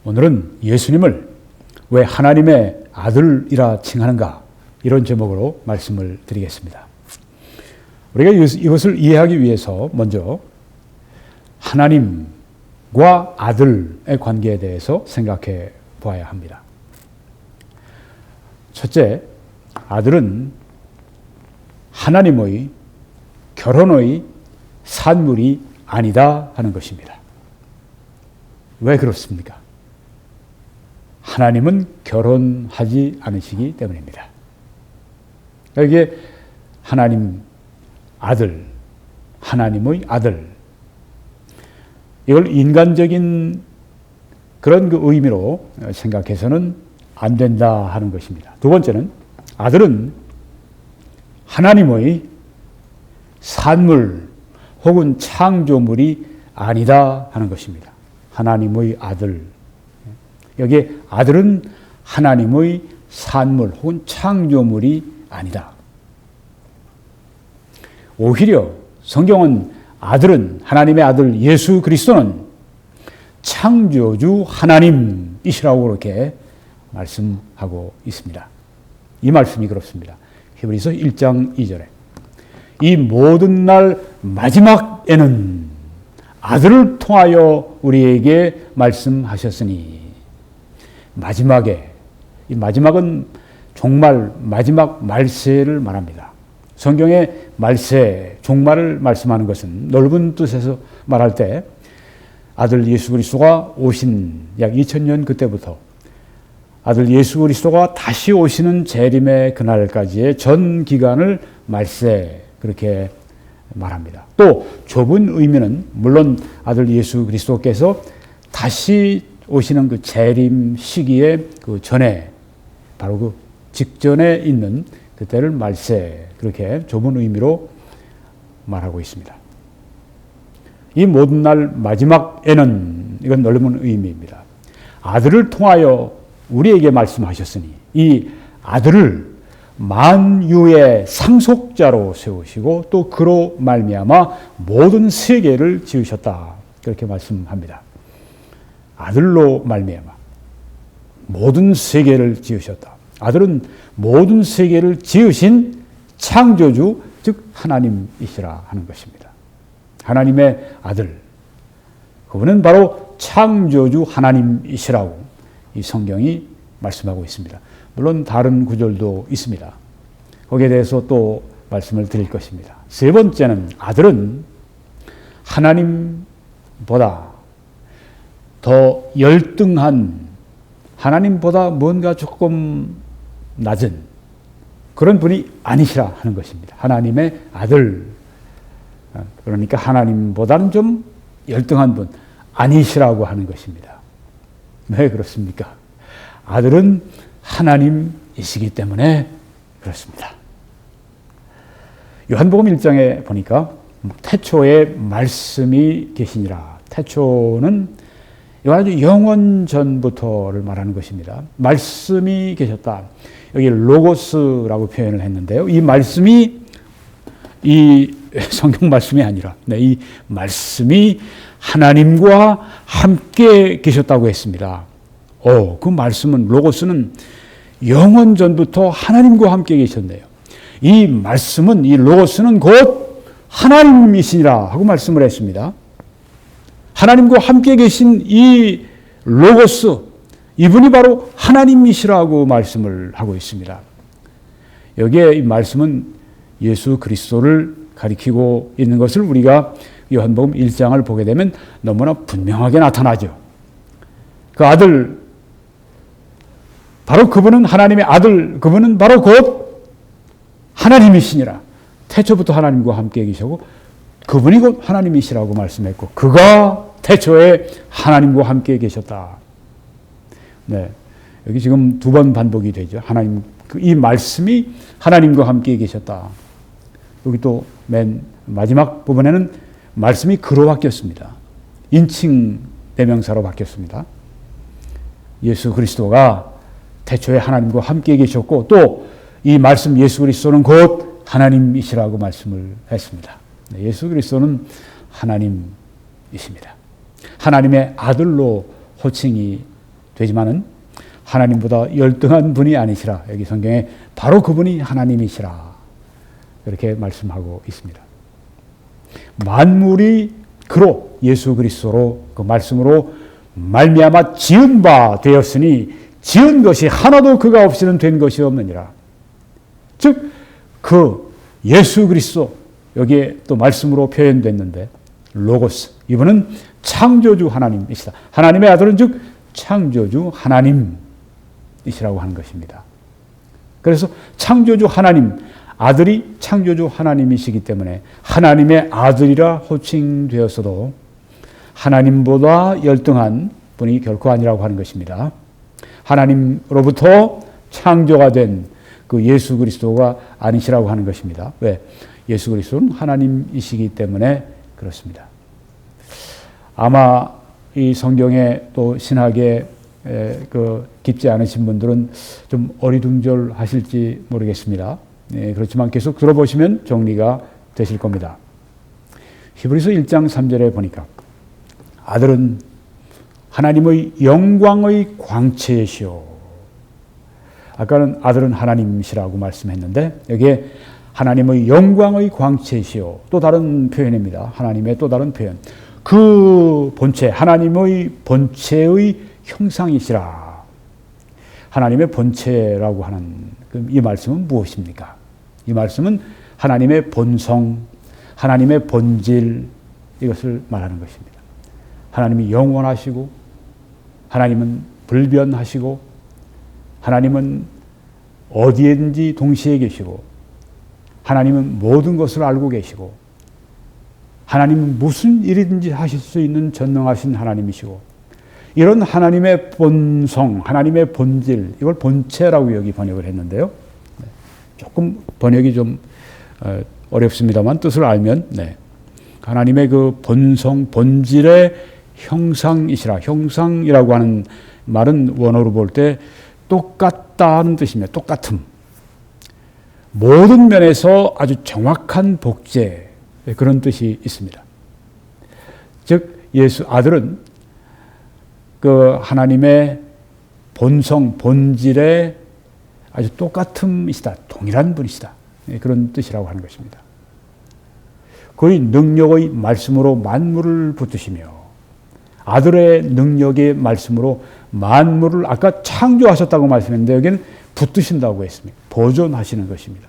오늘은 예수님을 왜 하나님의 아들이라 칭하는가, 이런 제목으로 말씀을 드리겠습니다. 우리가 이것을 이해하기 위해서 먼저 하나님과 아들의 관계에 대해서 생각해 보아야 합니다. 첫째, 아들은 하나님의 결혼의 산물이 아니다 하는 것입니다. 왜 그렇습니까? 하나님은 결혼하지 않으시기 때문입니다. 이게 하나님 아들, 하나님의 아들, 이걸 인간적인 그런 그 의미로 생각해서는 안 된다 하는 것입니다. 두 번째는 아들은 하나님의 산물 혹은 창조물이 아니다 하는 것입니다. 하나님의 아들. 여기에 아들은 하나님의 산물 혹은 창조물이 아니다. 오히려 성경은 아들은, 하나님의 아들 예수 그리스도는 창조주 하나님이시라고 그렇게 말씀하고 있습니다. 이 말씀이 그렇습니다. 히브리서 1장 2절에 이 모든 날 마지막에는 아들을 통하여 우리에게 말씀하셨으니, 마지막에, 이 마지막은 종말, 마지막 말세를 말합니다. 성경의 말세, 종말을 말씀하는 것은 넓은 뜻에서 말할 때 아들 예수 그리스도가 오신 약 2000년 그때부터 아들 예수 그리스도가 다시 오시는 재림의 그날까지의 전 기간을 말세, 그렇게 말합니다. 또 좁은 의미는 물론 아들 예수 그리스도께서 다시 오시는 그 재림 시기에 그 전에, 바로 그 직전에 있는 그때를 말세, 그렇게 좁은 의미로 말하고 있습니다. 이 모든 날 마지막에는, 이건 넓은 의미입니다. 아들을 통하여 우리에게 말씀하셨으니, 이 아들을 만유의 상속자로 세우시고 또 그로 말미암아 모든 세계를 지으셨다, 그렇게 말씀합니다. 아들로 말미암아 모든 세계를 지으셨다. 아들은 모든 세계를 지으신 창조주, 즉 하나님이시라 하는 것입니다. 하나님의 아들, 그분은 바로 창조주 하나님이시라고 이 성경이 말씀하고 있습니다. 물론 다른 구절도 있습니다. 거기에 대해서 또 말씀을 드릴 것입니다. 세 번째는 아들은 하나님보다 더 열등한, 하나님보다 뭔가 조금 낮은 그런 분이 아니시라 하는 것입니다. 하나님의 아들, 그러니까 하나님보다는 좀 열등한 분 아니시라고 하는 것입니다. 왜 그렇습니까? 아들은 하나님이시기 때문에 그렇습니다. 요한복음 1장에 보니까 태초에 말씀이 계시니라. 태초는 아주 영원 전부터를 말하는 것입니다. 말씀이 계셨다. 여기 로고스라고 표현을 했는데요. 이 말씀이 이 성경 말씀이 아니라 이 말씀이 하나님과 함께 계셨다고 했습니다. 그 말씀은, 로고스는 영원 전부터 하나님과 함께 계셨네요. 이 말씀은, 이 로고스는 곧 하나님이시니라 하고 말씀을 했습니다. 하나님과 함께 계신 이 로고스, 이분이 바로 하나님이시라고 말씀을 하고 있습니다. 여기에 이 말씀은 예수 그리스도를 가리키고 있는 것을 우리가 요한복음 1장을 보게 되면 너무나 분명하게 나타나죠. 그 아들, 바로 그분은 하나님의 아들, 그분은 바로 곧 하나님이시니라. 태초부터 하나님과 함께 계시고 그분이 곧 하나님이시라고 말씀했고, 그가 태초에 하나님과 함께 계셨다. 네, 여기 지금 두 번 반복이 되죠. 하나님, 이 말씀이 하나님과 함께 계셨다. 여기 또 맨 마지막 부분에는 말씀이 그로 바뀌었습니다. 인칭 대명사로 바뀌었습니다. 예수 그리스도가 태초에 하나님과 함께 계셨고, 또 이 말씀 예수 그리스도는 곧 하나님이시라고 말씀을 했습니다. 예수 그리스도는 하나님이십니다. 하나님의 아들로 호칭이 되지만은 하나님보다 열등한 분이 아니시라. 여기 성경에 바로 그분이 하나님이시라. 이렇게 말씀하고 있습니다. 만물이 그로 예수 그리스도로 그 말씀으로 말미암아 지은 바 되었으니 지은 것이 하나도 그가 없이는 된 것이 없느니라. 즉 그 예수 그리스도 여기에 또 말씀으로 표현됐는데 로고스 이분은 창조주 하나님이시다. 하나님의 아들은 즉 창조주 하나님이시라고 하는 것입니다. 그래서 창조주 하나님 아들이 창조주 하나님이시기 때문에 하나님의 아들이라 호칭되었어도 하나님보다 열등한 분이 결코 아니라고 하는 것입니다. 하나님으로부터 창조가 된 그 예수 그리스도가 아니시라고 하는 것입니다. 왜? 예수 그리스도는 하나님이시기 때문에 그렇습니다. 아마 이 성경에 또 신학에 깊지 않으신 분들은 좀 어리둥절하실지 모르겠습니다. 그렇지만 계속 들어보시면 정리가 되실 겁니다. 히브리서 1장 3절에 보니까 아들은 하나님의 영광의 광채시오. 아까는 아들은 하나님이시라고 말씀했는데 여기에 하나님의 영광의 광채시오. 또 다른 표현입니다. 하나님의 또 다른 표현. 그 본체, 하나님의 본체의 형상이시라. 하나님의 본체라고 하는 이 말씀은 무엇입니까? 이 말씀은 하나님의 본성, 하나님의 본질 이것을 말하는 것입니다. 하나님이 영원하시고 하나님은 불변하시고 하나님은 어디에든지 동시에 계시고 하나님은 모든 것을 알고 계시고 하나님은 무슨 일이든지 하실 수 있는 전능하신 하나님이시고 이런 하나님의 본성, 하나님의 본질 이걸 본체라고 여기 번역을 했는데요. 조금 번역이 좀 어렵습니다만 뜻을 알면 하나님의 그 본성, 본질의 형상이시라. 형상이라고 하는 말은 원어로 볼 때 똑같다는 뜻입니다. 똑같음. 모든 면에서 아주 정확한 복제 그런 뜻이 있습니다. 즉 예수 아들은 그 하나님의 본성, 본질의 아주 똑같음이시다. 동일한 분이시다. 그런 뜻이라고 하는 것입니다. 그의 능력의 말씀으로 만물을 붙드시며 아들의 능력의 말씀으로 만물을 아까 창조하셨다고 말씀했는데 여기는 붙드신다고 했습니다. 보존하시는 것입니다.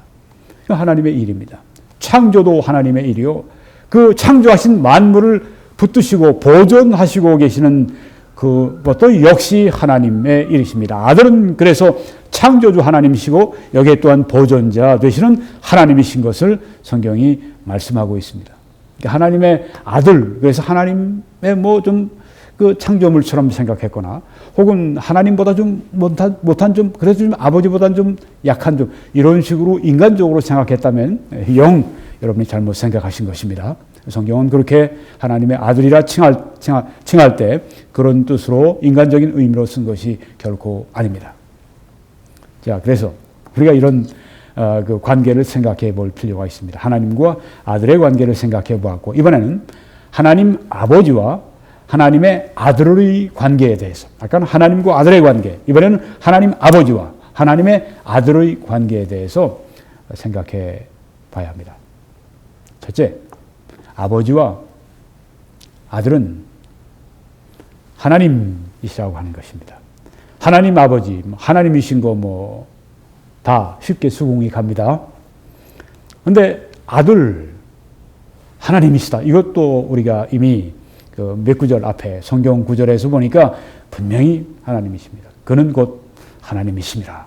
하나님의 일입니다. 창조도 하나님의 일이요. 그 창조하신 만물을 붙드시고 보존하시고 계시는 그것도 역시 하나님의 일이십니다. 아들은 그래서 창조주 하나님이시고 여기에 또한 보존자 되시는 하나님이신 것을 성경이 말씀하고 있습니다. 하나님의 아들, 그래서 하나님의 뭐 좀 그 창조물처럼 생각했거나 혹은 하나님보다 좀 못한 좀 그래도 좀 아버지보다는 좀 약한 좀 이런 식으로 인간적으로 생각했다면 여러분이 잘못 생각하신 것입니다. 성경은 그렇게 하나님의 아들이라 칭할 때 그런 뜻으로 인간적인 의미로 쓴 것이 결코 아닙니다. 자, 그래서 우리가 이런 그 관계를 생각해 볼 필요가 있습니다. 하나님과 아들의 관계를 생각해 보았고 이번에는 하나님 아버지와 하나님의 아들의 관계에 대해서 아까는 하나님과 아들의 관계 이번에는 하나님 아버지와 하나님의 아들의 관계에 대해서 생각해 봐야 합니다. 첫째, 아버지와 아들은 하나님이시라고 하는 것입니다. 하나님 아버지, 하나님이신 거 다 쉽게 수긍이 갑니다. 그런데 아들, 하나님이시다. 이것도 우리가 이미 그 몇 구절 앞에 성경 구절에서 보니까 분명히 하나님이십니다. 그는 곧 하나님이십니다.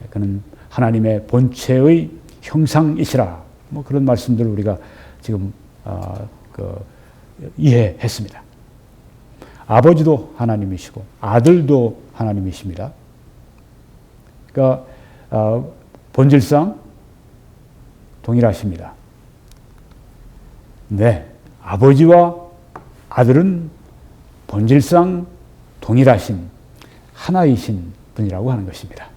그는 하나님의 본체의 형상이시라. 그런 말씀들을 우리가 지금 이해했습니다. 아버지도 하나님이시고 아들도 하나님이십니다. 그러니까 본질상 동일하십니다. 네, 아버지와 아들은 본질상 동일하신 하나이신 분이라고 하는 것입니다.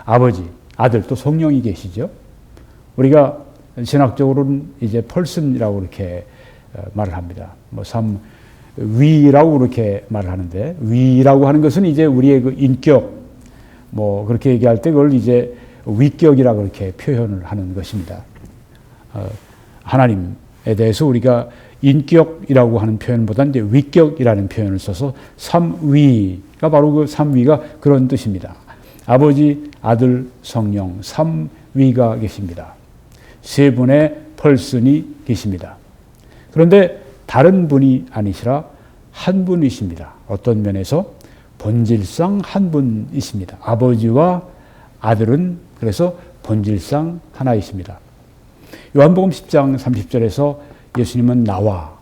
아버지, 아들 또 성령이 계시죠. 우리가 신학적으로는 이제 펄슨이라고 이렇게 말을 합니다. 위라고 그렇게 말을 하는데, 위라고 하는 것은 이제 우리의 그 인격, 뭐 그렇게 얘기할 때 그걸 이제 위격이라 그렇게 표현을 하는 것입니다. 하나님에 대해서 우리가 인격이라고 하는 표현보다는 이제 위격이라는 표현을 써서 삼위가 바로 그 삼위가 그런 뜻입니다. 아버지, 아들, 성령, 삼위가 계십니다. 세 분의 펄슨이 계십니다. 그런데 다른 분이 아니시라 한 분이십니다. 어떤 면에서 본질상 한 분이십니다. 아버지와 아들은 그래서 본질상 하나이십니다. 요한복음 10장 30절에서 예수님은 나와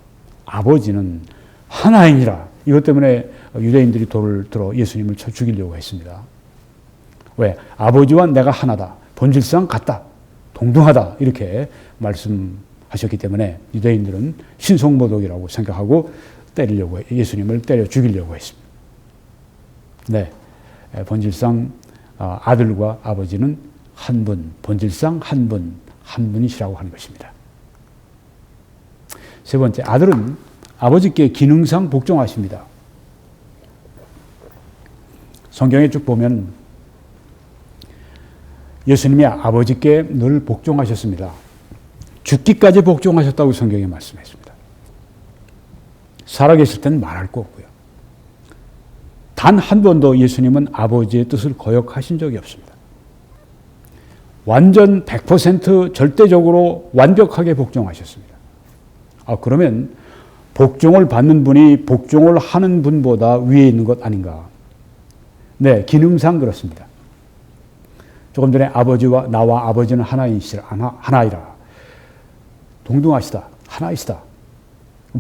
아버지는 하나이니라. 이것 때문에 유대인들이 돌을 들어 예수님을 쳐 죽이려고 했습니다. 왜? 아버지와 내가 하나다. 본질상 같다. 동등하다. 이렇게 말씀하셨기 때문에 유대인들은 신성모독이라고 생각하고 예수님을 때려 죽이려고 했습니다. 네. 본질상 아들과 아버지는 한 분, 본질상 한 분이시라고 하는 것입니다. 세 번째, 아들은 아버지께 기능상 복종하십니다. 성경에 쭉 보면 예수님이 아버지께 늘 복종하셨습니다. 죽기까지 복종하셨다고 성경에 말씀했습니다. 살아계실 때는 말할 거 없고요. 단 한 번도 예수님은 아버지의 뜻을 거역하신 적이 없습니다. 완전 100% 절대적으로 완벽하게 복종하셨습니다. 그러면 복종을 받는 분이 복종을 하는 분보다 위에 있는 것 아닌가? 네, 기능상 그렇습니다. 조금 전에 아버지와 나와 아버지는 하나이라. 동등하시다. 하나이시다.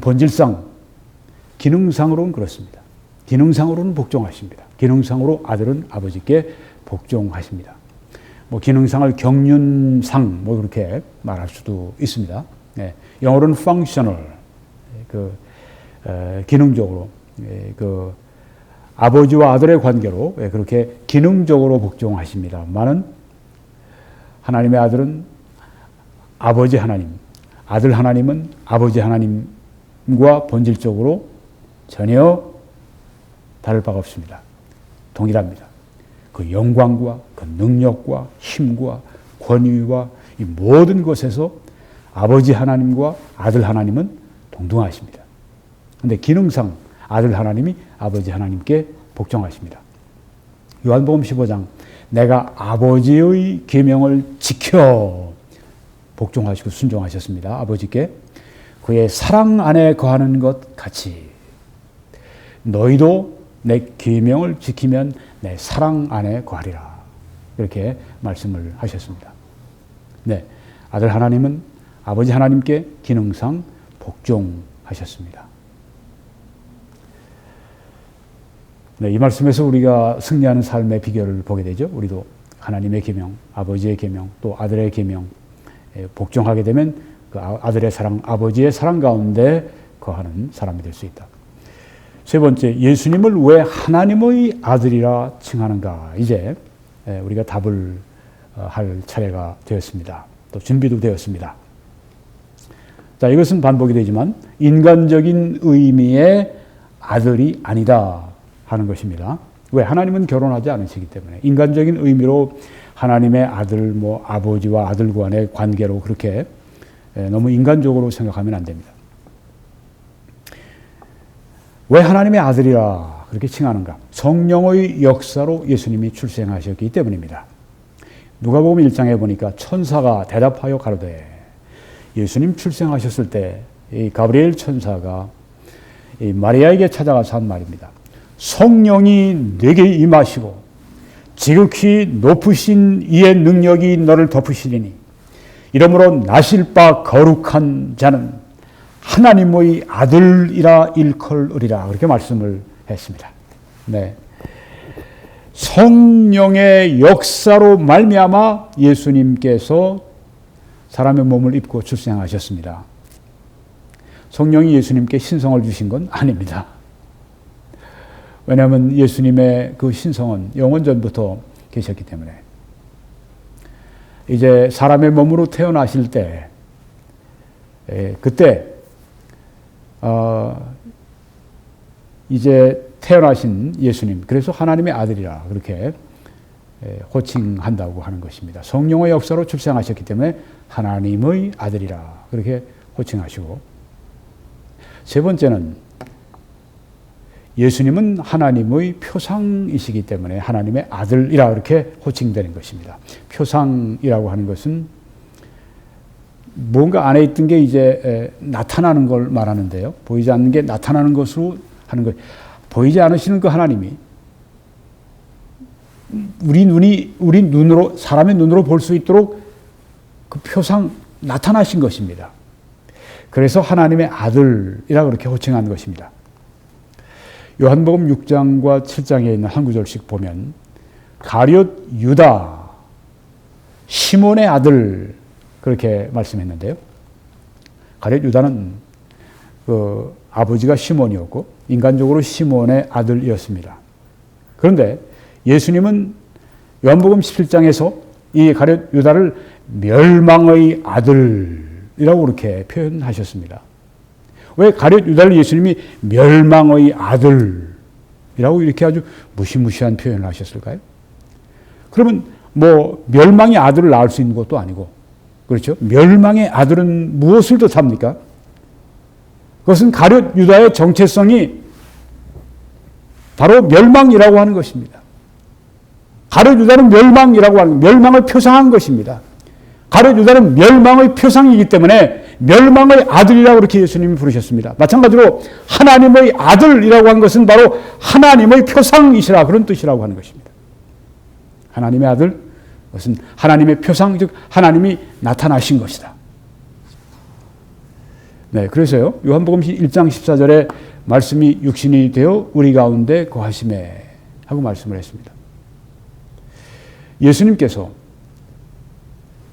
본질상, 기능상으로는 그렇습니다. 기능상으로는 복종하십니다. 기능상으로 아들은 아버지께 복종하십니다. 뭐 기능상을 경륜상 뭐 그렇게 말할 수도 있습니다. 네. 영어로는 functional, 기능적으로, 아버지와 아들의 관계로 그렇게 기능적으로 복종하십니다만은 하나님의 아들은 아버지 하나님, 아들 하나님은 아버지 하나님과 본질적으로 전혀 다를 바가 없습니다. 동일합니다. 그 영광과 그 능력과 힘과 권위와 이 모든 것에서 아버지 하나님과 아들 하나님은 동등하십니다. 그런데 기능상 아들 하나님이 아버지 하나님께 복종하십니다. 요한복음 15장 내가 아버지의 계명을 지켜 복종하시고 순종하셨습니다. 아버지께 그의 사랑 안에 거하는 것 같이 너희도 내 계명을 지키면 내 사랑 안에 거하리라. 이렇게 말씀을 하셨습니다. 네, 아들 하나님은 아버지 하나님께 기능상 복종하셨습니다. 네, 이 말씀에서 우리가 승리하는 삶의 비결을 보게 되죠. 우리도 하나님의 계명, 아버지의 계명, 또 아들의 계명 복종하게 되면 그 아들의 사랑, 아버지의 사랑 가운데 거하는 사람이 될 수 있다. 세 번째, 예수님을 왜 하나님의 아들이라 칭하는가? 이제 우리가 답을 할 차례가 되었습니다. 또 준비도 되었습니다. 자, 이것은 반복이 되지만 인간적인 의미의 아들이 아니다 하는 것입니다. 왜? 하나님은 결혼하지 않으시기 때문에 인간적인 의미로 하나님의 아들, 뭐 아버지와 아들 간의 관계로 그렇게 너무 인간적으로 생각하면 안 됩니다. 왜 하나님의 아들이라 그렇게 칭하는가? 성령의 역사로 예수님이 출생하셨기 때문입니다. 누가복음 1장에 보니까 천사가 대답하여 가로되 예수님 출생하셨을 때 이 가브리엘 천사가 이 마리아에게 찾아가서 한 말입니다. 성령이 내게 임하시고 지극히 높으신 이의 능력이 너를 덮으시리니 이러므로 나실 바 거룩한 자는 하나님의 아들이라 일컬으리라. 그렇게 말씀을 했습니다. 네. 성령의 역사로 말미암아 예수님께서 사람의 몸을 입고 출생하셨습니다. 성령이 예수님께 신성을 주신 건 아닙니다. 왜냐하면 예수님의 그 신성은 영원전부터 계셨기 때문에 이제 사람의 몸으로 태어나실 때 그때 이제 태어나신 예수님, 그래서 하나님의 아들이라 그렇게 호칭한다고 하는 것입니다. 성령의 역사로 출생하셨기 때문에 하나님의 아들이라 그렇게 호칭하시고, 세 번째는 예수님은 하나님의 표상이시기 때문에 하나님의 아들이라 그렇게 호칭되는 것입니다. 표상이라고 하는 것은 뭔가 안에 있던 게 이제 나타나는 걸 말하는데요. 보이지 않는 게 나타나는 것으로 하는 것. 보이지 않으시는 그 하나님이 우리 눈으로, 사람의 눈으로 볼 수 있도록 그 표상 나타나신 것입니다. 그래서 하나님의 아들이라 그렇게 호칭한 것입니다. 요한복음 6장과 7장에 있는 한 구절씩 보면 가룟 유다 시몬의 아들 그렇게 말씀했는데요. 가룟 유다는 그 아버지가 시몬이었고 인간적으로 시몬의 아들이었습니다. 그런데 예수님은 요한복음 17장에서 이 가룟 유다를 멸망의 아들이라고 그렇게 표현하셨습니다. 왜 가룟 유다를 예수님이 멸망의 아들이라고 이렇게 아주 무시무시한 표현을 하셨을까요? 그러면 뭐 멸망의 아들을 낳을 수 있는 것도 아니고, 그렇죠? 멸망의 아들은 무엇을 뜻합니까? 그것은 가룟 유다의 정체성이 바로 멸망이라고 하는 것입니다. 가룟 유다는 멸망이라고 하는, 멸망을 표상한 것입니다. 가룟 유다는 멸망의 표상이기 때문에 멸망의 아들이라고 그렇게 예수님이 부르셨습니다. 마찬가지로 하나님의 아들이라고 하는 것은 바로 하나님의 표상이시라, 그런 뜻이라고 하는 것입니다. 하나님의 아들, 그것은 하나님의 표상, 즉 하나님이 나타나신 것이다. 네, 그래서요, 요한복음 1장 14절에 말씀이 육신이 되어 우리 가운데 거하심에 하고 말씀을 했습니다. 예수님께서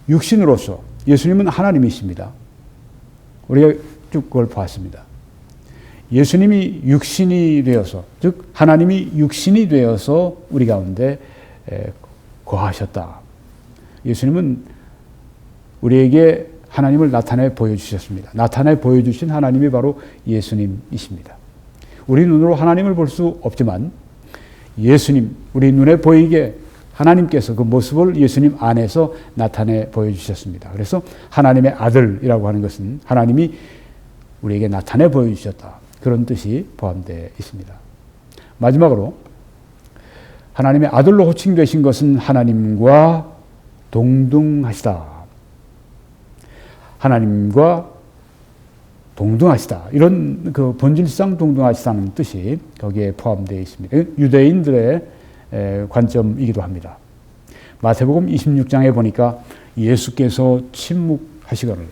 육신으로서, 예수님은 하나님이십니다. 우리가 쭉 그걸 보았습니다. 예수님이 육신이 되어서, 즉 하나님이 육신이 되어서 우리 가운데 거하셨다. 예수님은 우리에게 하나님을 나타내 보여주셨습니다. 나타내 보여주신 하나님이 바로 예수님이십니다. 우리 눈으로 하나님을 볼 수 없지만 예수님, 우리 눈에 보이게 하나님께서 그 모습을 예수님 안에서 나타내 보여주셨습니다. 그래서 하나님의 아들이라고 하는 것은 하나님이 우리에게 나타내 보여주셨다, 그런 뜻이 포함되어 있습니다. 마지막으로 하나님의 아들로 호칭되신 것은 하나님과 동등하시다. 하나님과 동등하시다. 이런 그 본질상 동등하시다는 뜻이 거기에 포함되어 있습니다. 유대인들의 관점이기도 합니다. 마태복음 26장에 보니까 예수께서 침묵하시거늘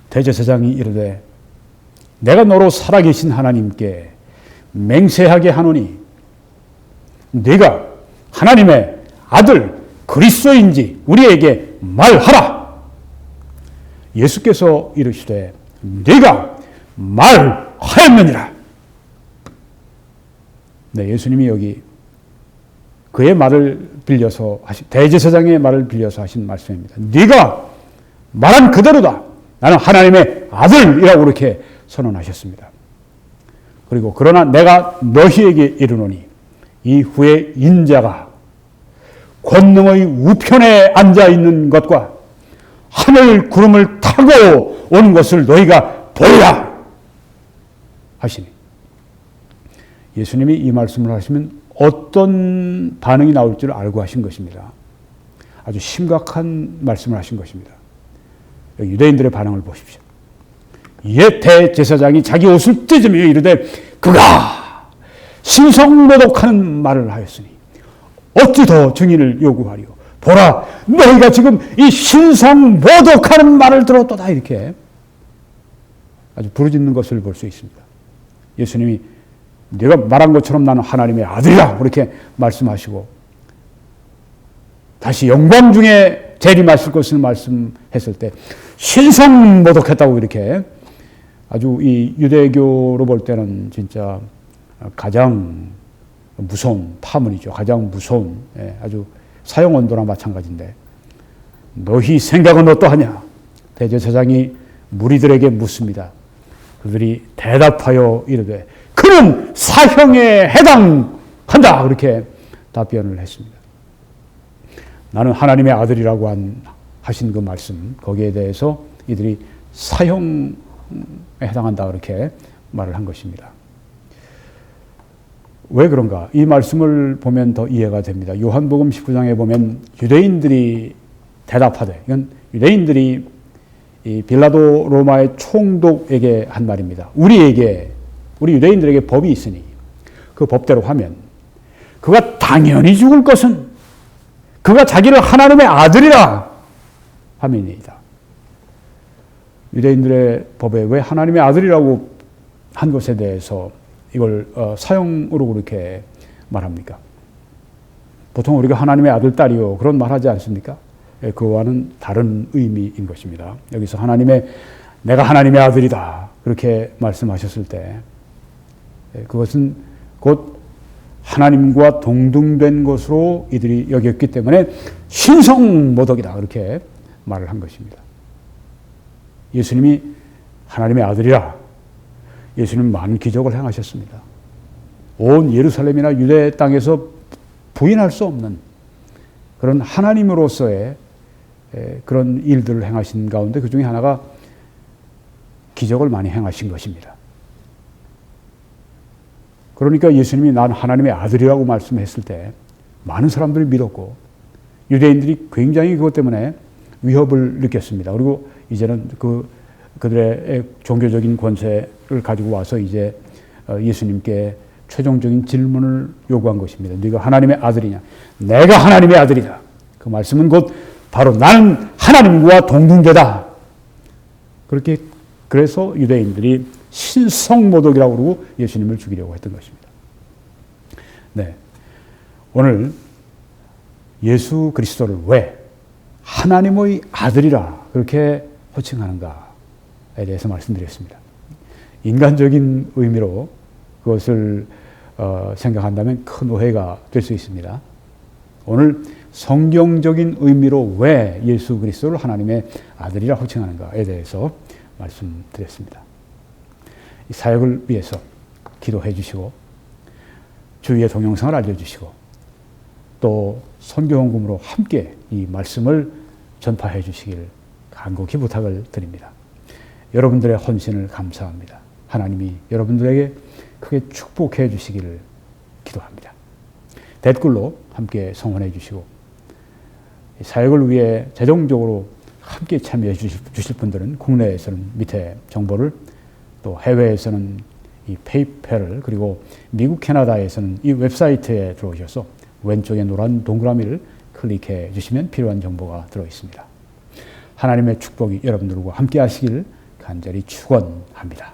대제사장이 이르되 내가 너로 살아계신 하나님께 맹세하게 하노니 네가 하나님의 아들 그리스도인지 우리에게 말하라. 예수께서 이르시되 네가 말하였느니라. 네, 예수님이 여기 그의 말을 빌려서 대제사장의 말을 빌려서 하신 말씀입니다. 네가 말한 그대로다. 나는 하나님의 아들이라고 그렇게 선언하셨습니다. 그리고 그러나 내가 너희에게 이르노니 이후에 인자가 권능의 우편에 앉아 있는 것과 하늘 구름을 타고 오는 것을 너희가 보리라 하시니, 예수님이 이 말씀을 하시면 어떤 반응이 나올 줄 알고 하신 것입니다. 아주 심각한 말씀을 하신 것입니다. 유대인들의 반응을 보십시오. 옛 대제사장이 자기 옷을 찢으며 이르되 그가 신성모독하는 말을 하였으니 어찌 더 증인을 요구하리요. 보라, 너희가 지금 이 신성모독하는 말을 들었도다. 이렇게 아주 부르짖는 것을 볼 수 있습니다. 예수님이 네가 말한 것처럼 나는 하나님의 아들이다 그렇게 말씀하시고, 다시 영광 중에 재림하실 것을 말씀했을 때 신성모독했다고 이렇게 아주 이 유대교로 볼 때는 진짜 가장 무서운 파문이죠. 가장 무서운, 아주 사형언도나 마찬가지인데, 너희 생각은 어떠하냐? 대제사장이 무리들에게 묻습니다. 그들이 대답하여 이르되 그는 사형에 해당한다. 그렇게 답변을 했습니다. 나는 하나님의 아들이라고 하신 그 말씀, 거기에 대해서 이들이 사형에 해당한다. 그렇게 말을 한 것입니다. 왜 그런가? 이 말씀을 보면 더 이해가 됩니다. 요한복음 19장에 보면 유대인들이 대답하되, 이건 유대인들이 이 빌라도 로마의 총독에게 한 말입니다. 우리 유대인들에게 법이 있으니 그 법대로 하면 그가 당연히 죽을 것은 그가 자기를 하나님의 아들이라 함이니이다. 유대인들의 법에 왜 하나님의 아들이라고 한 것에 대해서 이걸 사형으로 그렇게 말합니까? 보통 우리가 하나님의 아들, 딸이요 그런 말하지 않습니까? 그와는 다른 의미인 것입니다. 여기서 내가 하나님의 아들이다 그렇게 말씀하셨을 때 그것은 곧 하나님과 동등된 것으로 이들이 여겼기 때문에 신성모독이다 그렇게 말을 한 것입니다. 예수님이 하나님의 아들이라 예수님은 많은 기적을 행하셨습니다. 온 예루살렘이나 유대 땅에서 부인할 수 없는 그런 하나님으로서의 그런 일들을 행하신 가운데 그 중에 하나가 기적을 많이 행하신 것입니다. 그러니까 예수님이 난 하나님의 아들이라고 말씀했을 때 많은 사람들이 믿었고 유대인들이 굉장히 그것 때문에 위협을 느꼈습니다. 그리고 이제는 그들의 종교적인 권세를 가지고 와서 이제 예수님께 최종적인 질문을 요구한 것입니다. 네가 하나님의 아들이냐? 내가 하나님의 아들이다. 그 말씀은 곧 바로 나는 하나님과 동등되다. 그래서 유대인들이 신성모독이라고 그러고 예수님을 죽이려고 했던 것입니다. 네. 오늘 예수 그리스도를 왜 하나님의 아들이라 그렇게 호칭하는가에 대해서 말씀드렸습니다. 인간적인 의미로 그것을 생각한다면 큰 오해가 될 수 있습니다. 오늘 성경적인 의미로 왜 예수 그리스도를 하나님의 아들이라 호칭하는가에 대해서 말씀드렸습니다. 이 사역을 위해서 기도해 주시고 주위의 동영상을 알려주시고 또 선교헌금으로 함께 이 말씀을 전파해 주시길 간곡히 부탁을 드립니다. 여러분들의 헌신을 감사합니다. 하나님이 여러분들에게 크게 축복해 주시기를 기도합니다. 댓글로 함께 성원해 주시고 사역을 위해 재정적으로 함께 참여해 주실 분들은 국내에서는 밑에 정보를 또 해외에서는 이 페이팔을 그리고 미국 캐나다에서는 이 웹사이트에 들어오셔서 왼쪽에 노란 동그라미를 클릭해 주시면 필요한 정보가 들어 있습니다. 하나님의 축복이 여러분들과 함께 하시기를 간절히 축원합니다.